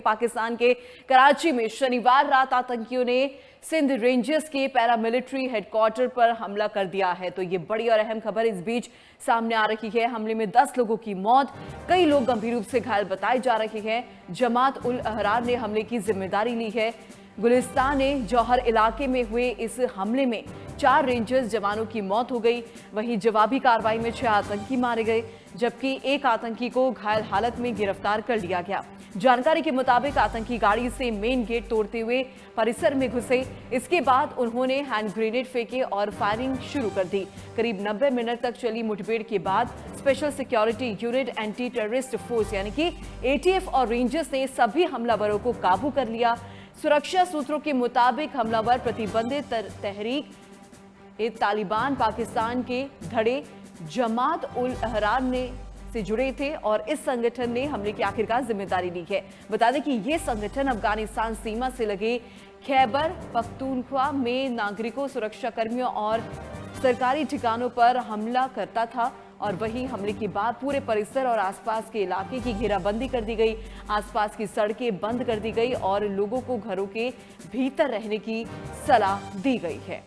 पाकिस्तान के कराची में शनिवार रात आतंकियों ने सिंध रेंजर्स के पैरामिलिट्री हेडक्वार्टर पर हमला कर दिया है। तो ये बड़ी और अहम खबर इस बीच सामने आ रही है। हमले में 10 लोगों की मौत, कई लोग गंभीर रूप से घायल बताए जा रहे हैं। जमात उल अहरार ने हमले की जिम्मेदारी ली है। गुलिस्तान जौहर इलाके में हुए इस हमले में 4 रेंजर्स जवानों की मौत हो गई। वहीं जवाबी कार्रवाई में 6 आतंकी मारे गए, जबकि एक आतंकी को घायल हालत में गिरफ्तार कर लिया गया। जानकारी के मुताबिक आतंकी गाड़ी से मेन गेट तोड़ते हुए परिसर में घुसे। इसके बाद उन्होंने हैंड ग्रेनेड फेंके और फायरिंग शुरू कर दी। करीब 90 मिनट तक चली मुठभेड़ के बाद special security unit, anti terrorist force यानी कि एटीएफ और रेंजर्स ने सभी हमलावरों को काबू कर लिया। सुरक्षा सूत्रों के मुताबिक हमलावर प्रतिबंधित तहरीक तालिबान पाकिस्तान के धड़े जमात उल अहरार से जुड़े थे और इस संगठन ने हमले की आखिरकार जिम्मेदारी ली है। बता दें कि यह संगठन अफगानिस्तान सीमा से लगे खैबर पख्तूनख्वा में नागरिकों, सुरक्षा कर्मियों और सरकारी ठिकानों पर हमला करता था और वहीं हमले के बाद पूरे परिसर और आसपास के इलाके की घेराबंदी कर दी गई। आसपास की सड़कें बंद कर दी गई और लोगों को घरों के भीतर रहने की सलाह दी गई है।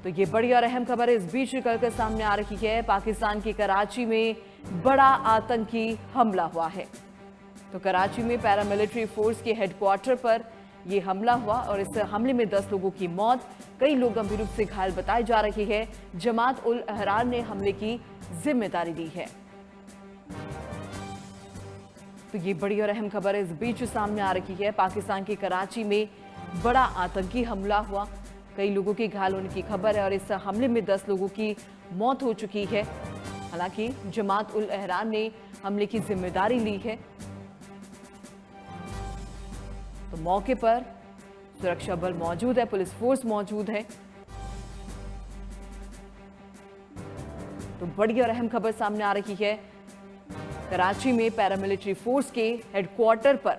तो ये बड़ी और अहम खबर इस बीच निकल कर सामने आ रही है। पाकिस्तान की कराची में बड़ा आतंकी हमला हुआ है। तो कराची में पैरामिलिट्री फोर्स के हेडक्वार्टर पर यह हमला हुआ और इस हमले में 10 लोगों की मौत, कई लोग गंभीर रूप से घायल बताए जा रहे हैं। जमात उल अहरार ने हमले की जिम्मेदारी ली है। तो ये बड़ी और अहम खबर इस बीच सामने आ रही है। पाकिस्तान की कराची में बड़ा आतंकी हमला हुआ, कई लोगों के घायल होने की खबर है और इस हमले में 10 लोगों की मौत हो चुकी है। हालांकि जमात उल अहरार ने हमले की जिम्मेदारी ली है। तो मौके पर सुरक्षा बल मौजूद है, पुलिस फोर्स मौजूद है। तो बड़ी और अहम खबर सामने आ रही है। कराची में पैरामिलिट्री फोर्स के हेडक्वार्टर पर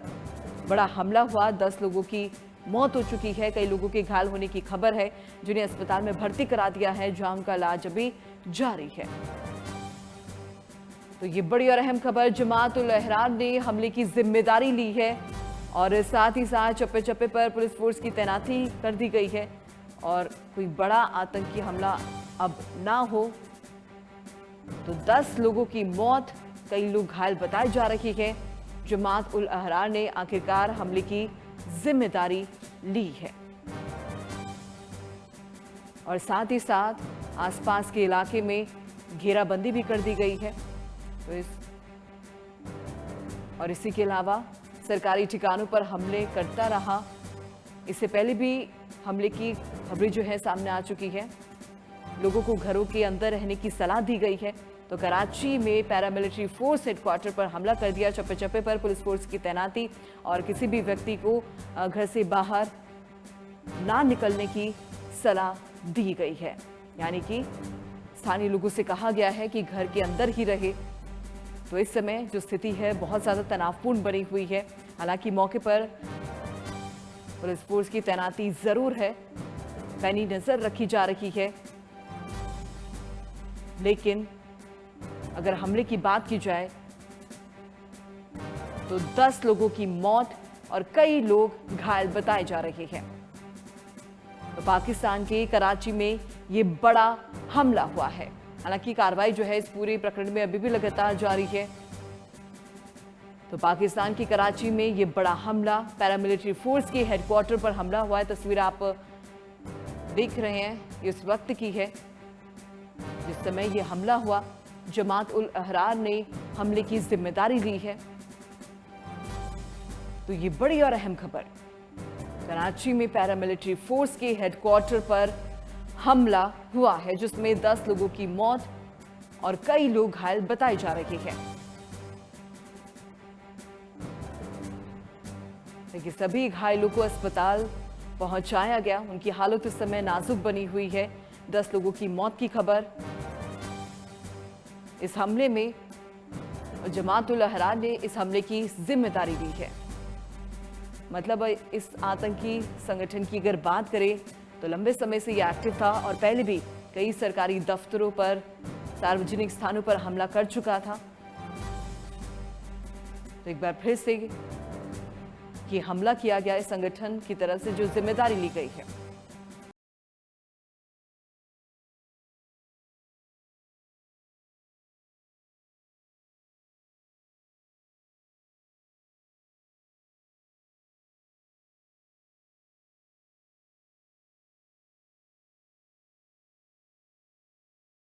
बड़ा हमला हुआ, 10 लोगों की मौत हो चुकी है, कई लोगों के घायल होने की खबर है, जिन्हें अस्पताल में भर्ती करा दिया है, जहां उनका इलाज अभी जारी है। तो ये बड़ी और अहम खबर, जमात उल अहरार ने हमले की जिम्मेदारी ली है और साथ ही साथ चप्पे चप्पे पर पुलिस फोर्स की तैनाती कर दी गई है और कोई बड़ा आतंकी हमला अब ना हो। तो 10 लोगों की मौत, कई लोग घायल बताए जा रहे हैं। जमात उल अहरार ने आखिरकार हमले की जिम्मेदारी ली है और साथ ही साथ आसपास के इलाके में घेराबंदी भी कर दी गई है। तो इसी के अलावा सरकारी ठिकानों पर हमले करता रहा। इससे पहले भी हमले की खबरें जो है सामने आ चुकी है। लोगों को घरों के अंदर रहने की सलाह दी गई है। तो कराची में पैरामिलिट्री फोर्स हेडक्वार्टर पर हमला कर दिया, चप्पे चप्पे पर पुलिस फोर्स की तैनाती और किसी भी व्यक्ति को घर से बाहर ना निकलने की सलाह दी गई है। यानी कि स्थानीय लोगों से कहा गया है कि घर के अंदर ही रहे। तो इस समय जो स्थिति है बहुत ज़्यादा तनावपूर्ण बनी हुई है। हालांकि मौके पर पुलिस फोर्स की तैनाती जरूर है, पैनी नजर रखी जा रही है। लेकिन अगर हमले की बात की जाए तो 10 लोगों की मौत और कई लोग घायल बताए जा रहे हैं। तो पाकिस्तान के कराची में ये बड़ा हमला हुआ है। हालांकि कार्रवाई जो है इस पूरे प्रकरण में अभी भी लगातार जारी है। तो पाकिस्तान की कराची में ये बड़ा हमला, पैरामिलिट्री फोर्स के हेडक्वार्टर पर हमला हुआ है। तस्वीर आप देख रहे हैं, ये उस वक्त की है जिस समय ये हमला हुआ। जमात उल अहरार ने हमले की जिम्मेदारी ली है। तो ये बड़ी और अहम खबर, कराची में पैरामिलिट्री फोर्स के हेडक्वार्टर पर हमला हुआ है, जिसमें 10 लोगों की मौत और कई लोग घायल बताए जा रहे हैं। लेकिन सभी घायलों को अस्पताल पहुंचाया गया। उनकी हालत इस समय नाजुक बनी हुई है। 10 लोगों की मौत की खबर। इस हमले में जमात उल अहरार ने इस हमले की जिम्मेदारी ली है। मतलब इस आतंकी संगठन की अगर बात करें तो लंबे समय से यह एक्टिव था और पहले भी कई सरकारी दफ्तरों पर, सार्वजनिक स्थानों पर हमला कर चुका था। तो एक बार फिर से ये हमला किया गया है संगठन की तरफ से जो जिम्मेदारी ली गई है।